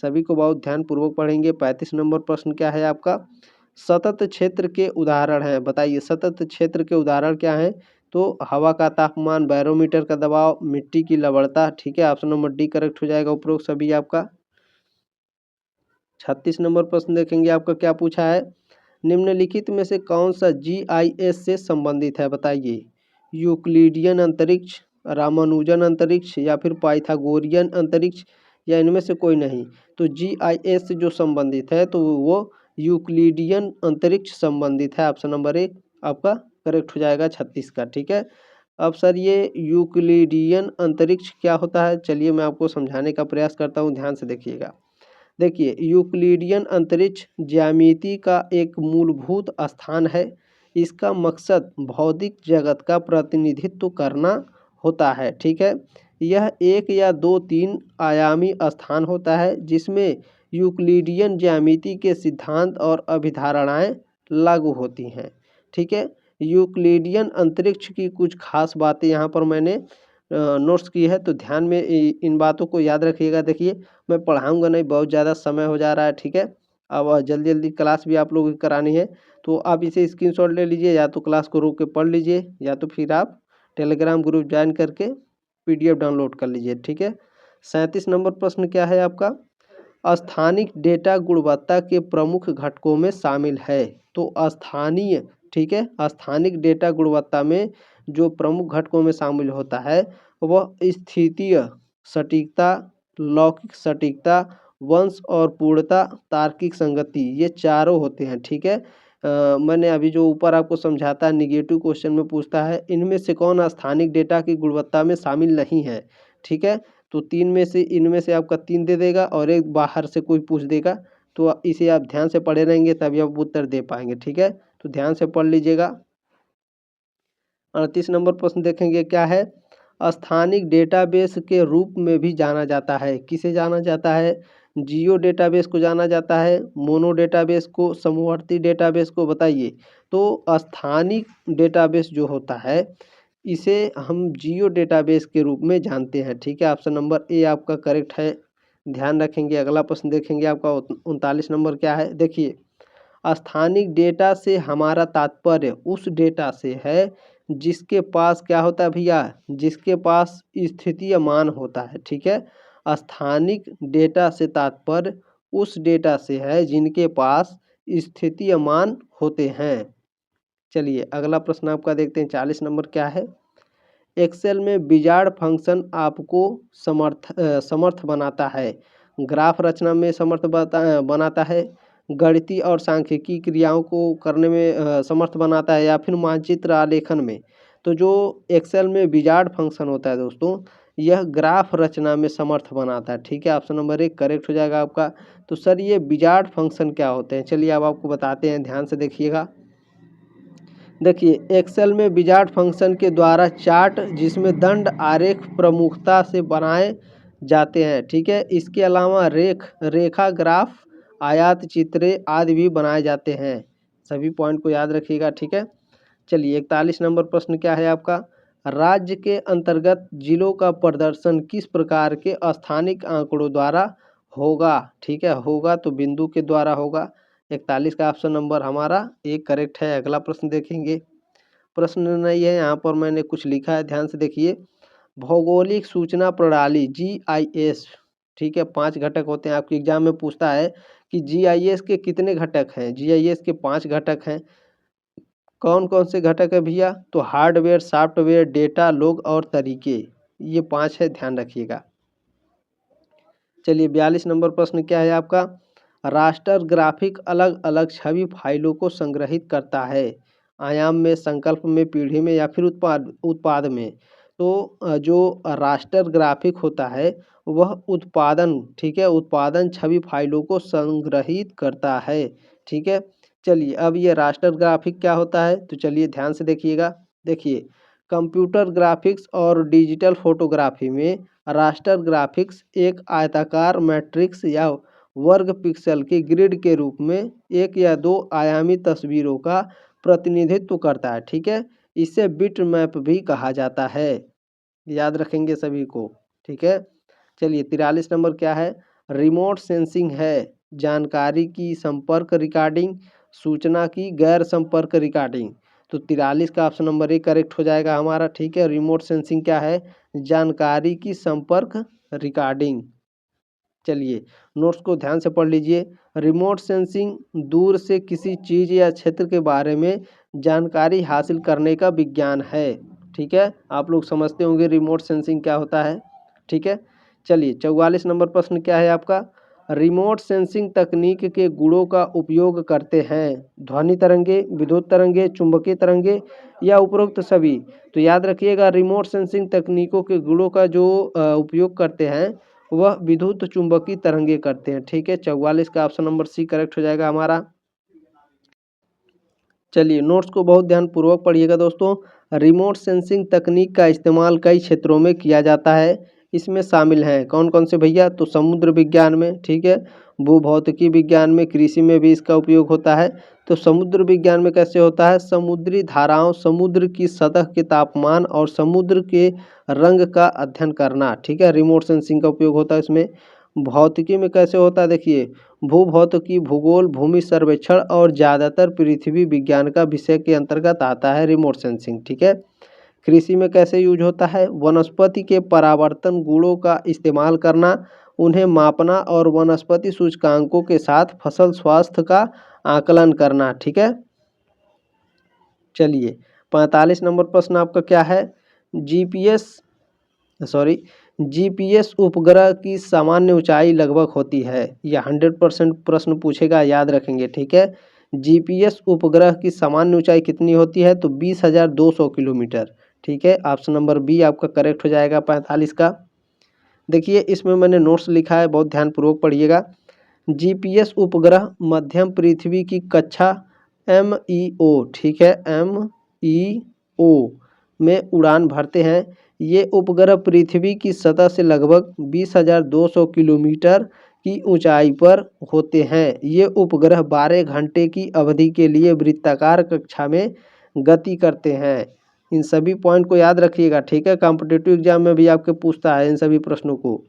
सभी को बहुत ध्यानपूर्वक पढ़ेंगे। 35 नंबर प्रश्न क्या है आपका, सतत क्षेत्र के उदाहरण हैं, बताइए। सतत क्षेत्र के उदाहरण क्या हैं, तो हवा का तापमान, बैरोमीटर का दबाव, मिट्टी की लवणता। ठीक है, ऑप्शन नंबर डी करेक्ट हो जाएगा उपरोक्त सभी आपका। 36 नंबर प्रश्न देखेंगे आपका क्या पूछा है, निम्नलिखित में से कौन सा जीआईएस से संबंधित है, बताइए। यूक्लिडियन अंतरिक्ष, रामानुजन अंतरिक्ष या फिर पाइथागोरियन अंतरिक्ष या इनमें से कोई नहीं। तो जीआईएस से जो संबंधित है तो वो यूक्लिडियन अंतरिक्ष संबंधित है। ऑप्शन नंबर ए आपका करेक्ट हो जाएगा 36 का। ठीक है, अब सर ये यूक्लिडियन अंतरिक्ष क्या होता है, चलिए मैं आपको समझाने का प्रयास करता हूँ, ध्यान से देखिएगा। देखिए यूक्लिडियन अंतरिक्ष ज्यामिति का एक मूलभूत स्थान है। इसका मकसद भौतिक जगत का प्रतिनिधित्व करना होता है। ठीक है, यह एक या दो तीन आयामी स्थान होता है जिसमें यूक्लिडियन ज्यामिति के सिद्धांत और अभिधारणाएं लागू होती हैं। ठीक है, यूक्लिडियन अंतरिक्ष की कुछ खास बातें यहाँ पर मैंने नोट्स की है, तो ध्यान में इन बातों को याद रखिएगा। देखिए मैं पढ़ाऊँगा नहीं, बहुत ज़्यादा समय हो जा रहा है। ठीक है, अब जल्दी जल्दी क्लास भी आप लोगों की करानी है, तो आप इसे स्क्रीनशॉट ले लीजिए, या तो क्लास को रोक के पढ़ लीजिए, या तो फिर आप टेलीग्राम ग्रुप ज्वाइन करके PDF डाउनलोड कर लीजिए। ठीक है, 37 नंबर प्रश्न क्या है आपका, स्थानिक डेटा गुणवत्ता के प्रमुख घटकों में शामिल है। तो स्थानीय, ठीक है, स्थानिक डेटा गुणवत्ता में जो प्रमुख घटकों में शामिल होता है वह स्थितीय सटीकता, लौकिक सटीकता, वंश और पूर्णता, तार्किक संगति, ये चारों होते हैं। ठीक है, मैंने अभी जो ऊपर आपको समझाता है, निगेटिव क्वेश्चन में पूछता है इनमें से कौन स्थानिक डेटा की गुणवत्ता में शामिल नहीं है। ठीक है, तो तीन में से इनमें से आपका 3 दे देगा और एक बाहर से कोई पूछ देगा, तो इसे आप ध्यान से पढ़े रहेंगे तभी आप उत्तर दे पाएंगे। ठीक है, तो ध्यान से पढ़ लीजिएगा। 38 नंबर प्रश्न देखेंगे क्या है, स्थानिक डेटाबेस के रूप में भी जाना जाता है। किसे जाना जाता है, जियो डेटाबेस को जाना जाता है, मोनो डेटाबेस को, समवर्ती डेटाबेस को, बताइए। तो स्थानिक डेटाबेस जो होता है इसे हम जियो डेटाबेस के रूप में जानते हैं। ठीक है, ऑप्शन नंबर ए आपका करेक्ट है, ध्यान रखेंगे। अगला प्रश्न देखेंगे आपका 39 नंबर क्या है, देखिए स्थानिक डेटा से हमारा तात्पर्य उस डेटा से है जिसके पास क्या होता है भैया, जिसके पास स्थितीय मान होता है। ठीक है, स्थानिक डेटा से तात्पर्य उस डेटा से है जिनके पास स्थितीय मान होते हैं। चलिए अगला प्रश्न आपका देखते हैं, 40 नंबर क्या है, एक्सेल में विजार्ड फंक्शन आपको समर्थ बनाता है। ग्राफ रचना में समर्थ बनाता है, गणितीय और सांख्यिकी क्रियाओं को करने में समर्थ बनाता है, या फिर मानचित्र आलेखन में। तो जो एक्सेल में विजार्ड फंक्शन होता है दोस्तों, यह ग्राफ रचना में समर्थ बनाता है। ठीक है, ऑप्शन नंबर 1 करेक्ट हो जाएगा आपका। तो सर ये विजार्ड फंक्शन क्या होते हैं, चलिए अब आपको बताते हैं, ध्यान से देखिएगा। देखिए एक्सेल में विजार्ड फंक्शन के द्वारा चार्ट जिसमें दंड आरेख प्रमुखता से बनाए जाते हैं। ठीक है, इसके अलावा रेखा ग्राफ, आयात चित्रे आदि भी बनाए जाते हैं। सभी पॉइंट को याद रखिएगा। ठीक है, चलिए 41 नंबर प्रश्न क्या है आपका, राज्य के अंतर्गत जिलों का प्रदर्शन किस प्रकार के स्थानिक आंकड़ों द्वारा होगा। ठीक है, होगा तो बिंदु के द्वारा होगा। 41 का ऑप्शन नंबर हमारा एक करेक्ट है। अगला प्रश्न देखेंगे, प्रश्न नहीं है यहाँ पर, मैंने कुछ लिखा है, ध्यान से देखिए। भौगोलिक सूचना प्रणाली GIS, ठीक है, 5 घटक होते हैं। आपके एग्जाम में पूछता है कि GIS के कितने घटक हैं, GIS के 5 घटक हैं। कौन कौन से घटक है भैया, तो हार्डवेयर, सॉफ्टवेयर, डेटा, लोग और तरीके, ये 5 है, ध्यान रखिएगा। चलिए 42 नंबर प्रश्न क्या है आपका, रास्टर ग्राफिक अलग अलग छवि फाइलों को संग्रहित करता है, आयाम में, संकल्प में, पीढ़ी में, या फिर उत्पाद में। तो जो रास्टर ग्राफिक होता है वह उत्पादन, ठीक है, उत्पादन छवि फाइलों को संग्रहित करता है। ठीक है, चलिए अब ये रास्टर ग्राफिक क्या होता है, तो चलिए ध्यान से देखिएगा। देखिए कंप्यूटर ग्राफिक्स और डिजिटल फोटोग्राफी में रास्टर ग्राफिक्स एक आयताकार मैट्रिक्स या वर्ग पिक्सल के ग्रिड के रूप में एक या दो आयामी तस्वीरों का प्रतिनिधित्व करता है। ठीक है, इसे बिट मैप भी कहा जाता है, याद रखेंगे सभी को। ठीक है, चलिए 43 नंबर क्या है, रिमोट सेंसिंग है जानकारी की संपर्क रिकॉर्डिंग, सूचना की गैर संपर्क रिकॉर्डिंग। तो 43 का ऑप्शन नंबर 1 करेक्ट हो जाएगा हमारा। ठीक है, रिमोट सेंसिंग क्या है, जानकारी की संपर्क रिकॉर्डिंग। चलिए नोट्स को ध्यान से पढ़ लीजिए। रिमोट सेंसिंग दूर से किसी चीज़ या क्षेत्र के बारे में जानकारी हासिल करने का विज्ञान है। ठीक है, आप लोग समझते होंगे रिमोट सेंसिंग क्या होता है। ठीक है, चलिए 44 नंबर प्रश्न क्या है आपका, रिमोट सेंसिंग तकनीक के गुणों का उपयोग करते हैं, ध्वनि तरंगे, विद्युत तरंगे, चुंबकीय तरंगे, या उपरोक्त सभी। तो याद रखिएगा रिमोट सेंसिंग तकनीकों के गुणों का जो उपयोग करते हैं वह विद्युत चुंबकीय तरंगे करते हैं। ठीक है, 44 का ऑप्शन नंबर सी करेक्ट हो जाएगा हमारा। चलिए नोट्स को बहुत ध्यानपूर्वक पढ़िएगा दोस्तों। रिमोट सेंसिंग तकनीक का इस्तेमाल कई क्षेत्रों में किया जाता है, इसमें शामिल हैं कौन कौन से भैया, तो समुद्र विज्ञान में, ठीक है, भूभौतिकी विज्ञान में, कृषि में भी इसका उपयोग होता है। तो समुद्र विज्ञान में कैसे होता है, समुद्री धाराओं, समुद्र की सतह के तापमान और समुद्र के रंग का अध्ययन करना, ठीक है, रिमोट सेंसिंग का उपयोग होता है इसमें। भौतिकी में कैसे होता है, देखिए भूभौतिकी, भूगोल, भूमि सर्वेक्षण और ज़्यादातर पृथ्वी विज्ञान का विषय के अंतर्गत आता है रिमोट सेंसिंग, ठीक है। कृषि में कैसे यूज होता है, वनस्पति के परावर्तन गुणों का इस्तेमाल करना, उन्हें मापना और वनस्पति सूचकांकों के साथ फसल स्वास्थ्य का आकलन करना, ठीक है। चलिए 45 नंबर प्रश्न आपका क्या है, जीपीएस उपग्रह की सामान्य ऊंचाई लगभग होती है, यह 100% प्रश्न पूछेगा, याद रखेंगे, ठीक है। जीपीएस उपग्रह की सामान्य ऊंचाई कितनी होती है, तो 20,200 किलोमीटर, ठीक है। ऑप्शन नंबर बी आपका करेक्ट हो जाएगा 45 का। देखिए इसमें मैंने नोट्स लिखा है, बहुत ध्यानपूर्वक पढ़िएगा। जीपीएस उपग्रह मध्यम पृथ्वी की कक्षा MEO, ठीक है, MEO में उड़ान भरते हैं। ये उपग्रह पृथ्वी की सतह से लगभग 20,200 किलोमीटर की ऊंचाई पर होते हैं। ये उपग्रह 12 घंटे की अवधि के लिए वृत्ताकार कक्षा में गति करते हैं। इन सभी पॉइंट को याद रखिएगा, ठीक है, कॉम्पिटिटिव एग्जाम में भी आपके पूछता है इन सभी प्रश्नों को,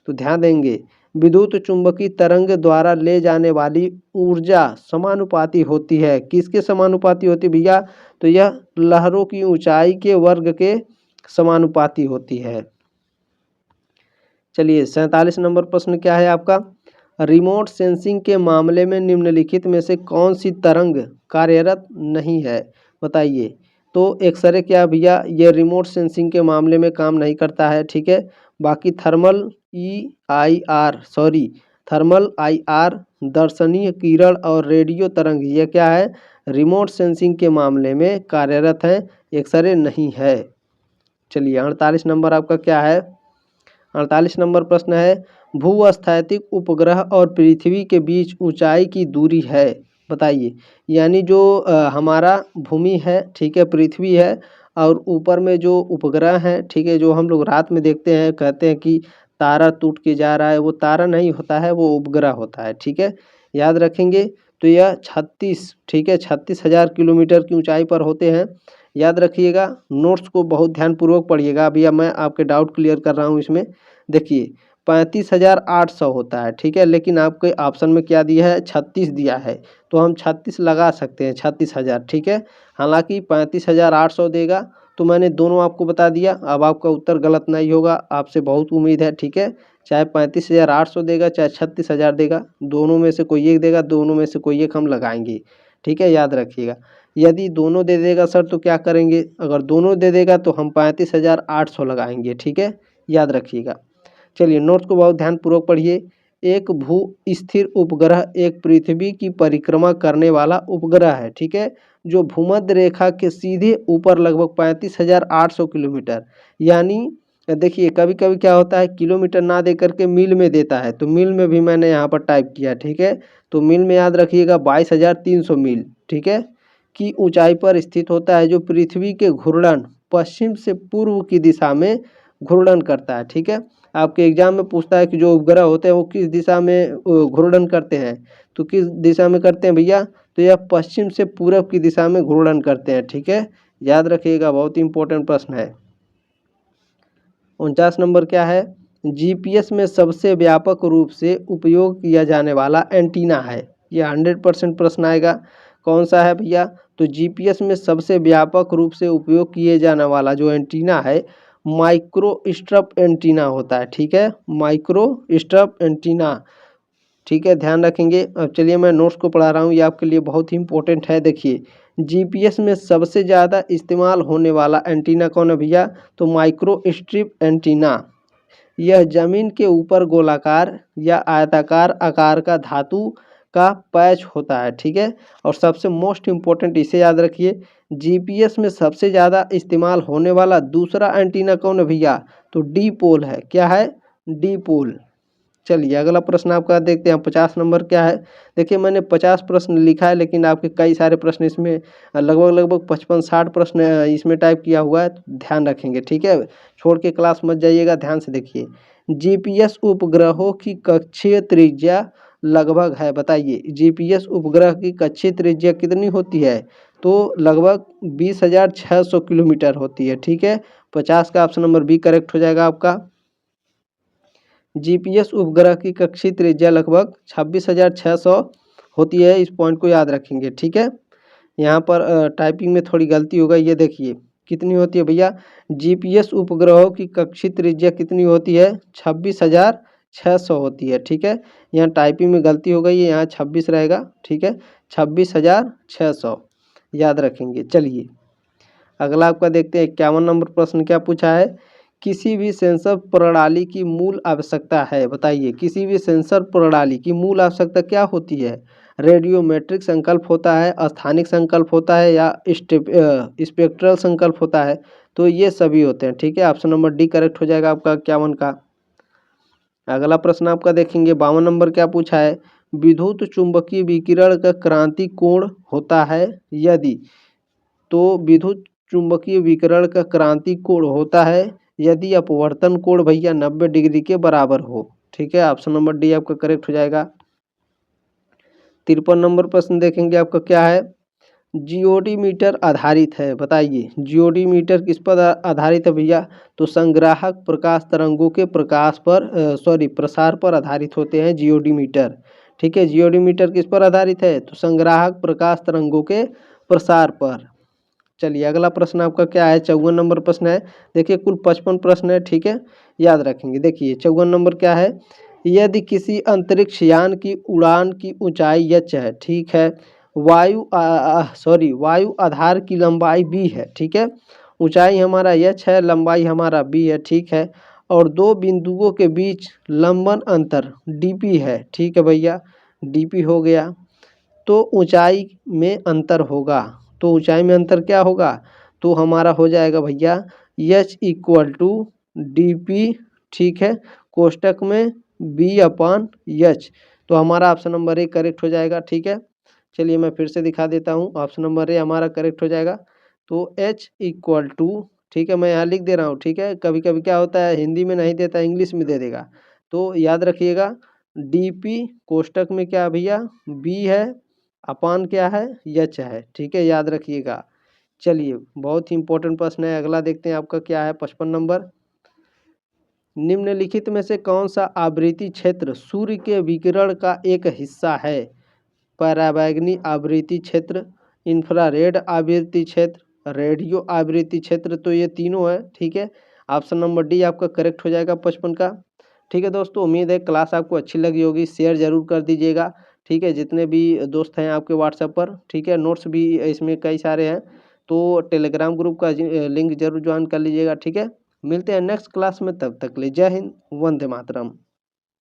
तो ध्यान देंगे। विद्युत चुंबकीय तरंग द्वारा ले जाने वाली ऊर्जा समानुपाती होती है, किसके समानुपाती होती है भैया, तो यह लहरों की ऊंचाई के वर्ग के समानुपाती होती है। चलिए 47 नंबर प्रश्न क्या है आपका, रिमोट सेंसिंग के मामले में निम्नलिखित में से कौन सी तरंग कार्यरत नहीं है, बताइए। तो एक्सरे क्या भैया, ये रिमोट सेंसिंग के मामले में काम नहीं करता है, ठीक है। बाकी थर्मल IR, दर्शनीय किरण और रेडियो तरंग, ये क्या है, रिमोट सेंसिंग के मामले में कार्यरत है, एक्सरे नहीं है। चलिए 48 नंबर आपका क्या है, 48 नंबर प्रश्न है, भूस्थैतिक उपग्रह और पृथ्वी के बीच ऊंचाई की दूरी है, बताइए। यानी जो हमारा भूमि है, ठीक है, पृथ्वी है, और ऊपर में जो उपग्रह है, ठीक है, जो हम लोग रात में देखते हैं, कहते हैं कि तारा टूट के जा रहा है, वो तारा नहीं होता है, वो उपग्रह होता है, ठीक है, याद रखेंगे। तो यह 36, ठीक है, 36,000 किलोमीटर की ऊंचाई पर होते हैं, याद रखिएगा। नोट्स को बहुत ध्यानपूर्वक पढ़िएगा, अभी अब मैं आपके डाउट क्लियर कर रहा हूँ इसमें। देखिए 35,800 होता है, ठीक है, लेकिन आपके ऑप्शन में क्या दिया है, 36 दिया है, तो हम 36 लगा सकते हैं, 36,000, ठीक है। हालांकि 35,800 देगा, तो मैंने दोनों आपको बता दिया, अब आपका उत्तर गलत नहीं होगा, आपसे बहुत उम्मीद है, ठीक है। चाहे 35,800 देगा, चाहे 36,000 देगा, दोनों में से कोई एक देगा, दोनों में से कोई एक हम लगाएंगे, ठीक है, याद रखिएगा। यदि दोनों दे देगा सर तो क्या करेंगे, अगर दोनों दे देगा तो हम 35,800 लगाएंगे, ठीक है, याद रखिएगा। चलिए नोट्स को बहुत ध्यानपूर्वक पढ़िए। एक भू स्थिर उपग्रह एक पृथ्वी की परिक्रमा करने वाला उपग्रह है, ठीक है, जो भूमध्य रेखा के सीधे ऊपर लगभग 35,800 किलोमीटर, यानी देखिए कभी कभी क्या होता है, किलोमीटर ना दे करके मील में देता है, तो मील में भी मैंने यहाँ पर टाइप किया, ठीक है। तो मील में याद रखिएगा 22,300 मील, ठीक है, की ऊंचाई पर स्थित होता है, जो पृथ्वी के घूर्णन पश्चिम से पूर्व की दिशा में घूर्णन करता है, ठीक है। आपके एग्जाम में पूछता है कि जो उपग्रह होते हैं वो किस दिशा में घूर्णन करते हैं, तो किस दिशा में करते हैं भैया, तो यह पश्चिम से पूरब की दिशा में घूर्णन करते हैं, ठीक है, याद रखिएगा, बहुत ही इंपॉर्टेंट प्रश्न है। 49 नंबर क्या है, जीपीएस में सबसे व्यापक रूप से उपयोग किया जाने वाला एंटीना है, यह 100% प्रश्न आएगा, कौन सा है भैया, तो जीपीएस में सबसे व्यापक रूप से उपयोग किए जाने वाला जो एंटीना है माइक्रो स्ट्रप एंटीना होता है, ठीक है, माइक्रो स्ट्रप एंटीना, ठीक है, ध्यान रखेंगे। अब चलिए मैं नोट्स को पढ़ा रहा हूँ, ये आपके लिए बहुत ही इंपॉर्टेंट है। देखिए जीपीएस में सबसे ज़्यादा इस्तेमाल होने वाला एंटीना कौन है भैया, तो माइक्रो स्ट्रिप एंटीना। यह जमीन के ऊपर गोलाकार या आयताकार आकार का धातु का पैच होता है, ठीक है। और सबसे मोस्ट इम्पोर्टेंट इसे याद रखिए, जीपीएस में सबसे ज़्यादा इस्तेमाल होने वाला दूसरा एंटीना कौन है भैया, तो डीपोल है, क्या है, डीपोल। चलिए अगला प्रश्न आपका देखते हैं, 50 नंबर क्या है। देखिए मैंने 50 प्रश्न लिखा है, लेकिन आपके कई सारे प्रश्न इसमें लगभग 55-60 प्रश्न इसमें टाइप किया हुआ है, तो ध्यान रखेंगे, ठीक है, छोड़ के क्लास मत जाइएगा, ध्यान से देखिए। जीपीएस उपग्रहों की कक्षीय त्रिज्या लगभग है बताइए। जीपीएस उपग्रह की कक्षीय त्रिज्या कितनी होती है? तो लगभग 20,600 किलोमीटर होती है। ठीक है, 50 का ऑप्शन नंबर बी करेक्ट हो जाएगा आपका। जीपीएस उपग्रह की कक्षीय त्रिज्या लगभग 26,600 होती है, इस पॉइंट को याद रखेंगे। ठीक है, यहाँ पर टाइपिंग में थोड़ी गलती हो गई, ये देखिए कितनी होती है भैया, जीपीएस उपग्रहों की कक्षीय त्रिज्या कितनी होती है? 26,600 होती है। ठीक है, यहाँ टाइपिंग में गलती हो गई है, यहाँ 26 रहेगा। ठीक है, 26,600 याद रखेंगे। चलिए अगला आपका देखते हैं 51 नंबर प्रश्न क्या पूछा है। किसी भी सेंसर प्रणाली की मूल आवश्यकता है, बताइए किसी भी सेंसर प्रणाली की मूल आवश्यकता क्या होती है? रेडियोमेट्रिक संकल्प होता है, स्थानिक संकल्प होता है, या स्पेक्ट्रल संकल्प होता है? तो ये सभी होते हैं। ठीक है, ऑप्शन नंबर डी करेक्ट हो जाएगा आपका 51 का। अगला प्रश्न आपका देखेंगे 52 नंबर क्या पूछा है। विद्युत चुंबकीय विकिरण का क्रांति कोण होता है यदि, तो विद्युत चुंबकीय विकिरण का क्रांति कोण होता है यदि अपवर्तन कोण भैया 90 डिग्री के बराबर हो। ठीक है, ऑप्शन नंबर डी आपका करेक्ट हो जाएगा। 53 नंबर प्रश्न देखेंगे आपका क्या है। जीओडी मीटर आधारित है, बताइए जीओडी मीटर किस पर आधारित है भैया? तो संग्राहक प्रकाश तरंगों के प्रसार पर आधारित होते हैं जीओडी मीटर। ठीक है, जीओडी मीटर किस पर आधारित है? तो संग्राहक प्रकाश तरंगों के प्रसार पर। चलिए अगला प्रश्न आपका क्या है, 54 नंबर प्रश्न है। देखिए कुल 55 प्रश्न है। ठीक है, याद रखेंगे। देखिए 54 नंबर क्या है। यदि किसी अंतरिक्ष यान की उड़ान की ऊंचाई h है, ठीक है, वायु आधार की लंबाई b है। ठीक है, ऊंचाई हमारा h है, लंबाई हमारा b है। ठीक है, और दो बिंदुओं के बीच लंबन अंतर dp है। ठीक है भैया, dp हो गया, तो ऊंचाई में अंतर होगा। तो ऊंचाई में अंतर क्या होगा? तो हमारा हो जाएगा भैया h equal to D P. ठीक है, कोष्टक में b/h, तो हमारा ऑप्शन नंबर ए करेक्ट हो जाएगा। ठीक है, चलिए मैं फिर से दिखा देता हूँ, ऑप्शन नंबर ए हमारा करेक्ट हो जाएगा। तो h इक्वल टू, ठीक है मैं यहाँ लिख दे रहा हूँ। ठीक है, कभी कभी क्या होता है हिंदी में नहीं देता, इंग्लिश में दे देगा, तो याद रखिएगा डी पी कोष्टक में क्या भैया b है, अपान क्या है h है। ठीक है, याद रखिएगा। चलिए बहुत ही इंपॉर्टेंट प्रश्न है, अगला देखते हैं आपका क्या है 55 नंबर। निम्नलिखित में से कौन सा आवृत्ति क्षेत्र सूर्य के विकिरण का एक हिस्सा है? पराबैंगनी आवृत्ति क्षेत्र, इंफ्रारेड आवृत्ति क्षेत्र, रेडियो आवृत्ति क्षेत्र, तो ये तीनों है। ठीक है, ऑप्शन नंबर डी आपका करेक्ट हो जाएगा 55 का। ठीक है दोस्तों, उम्मीद है क्लास आपको अच्छी लगी होगी, शेयर जरूर कर दीजिएगा। ठीक है, जितने भी दोस्त हैं आपके व्हाट्सएप पर, ठीक है, नोट्स भी इसमें कई सारे हैं, तो टेलीग्राम ग्रुप का लिंक जरूर ज्वाइन कर लीजिएगा। ठीक है, मिलते हैं नेक्स्ट क्लास में, तब तक ले जय हिंद, वंदे मातरम।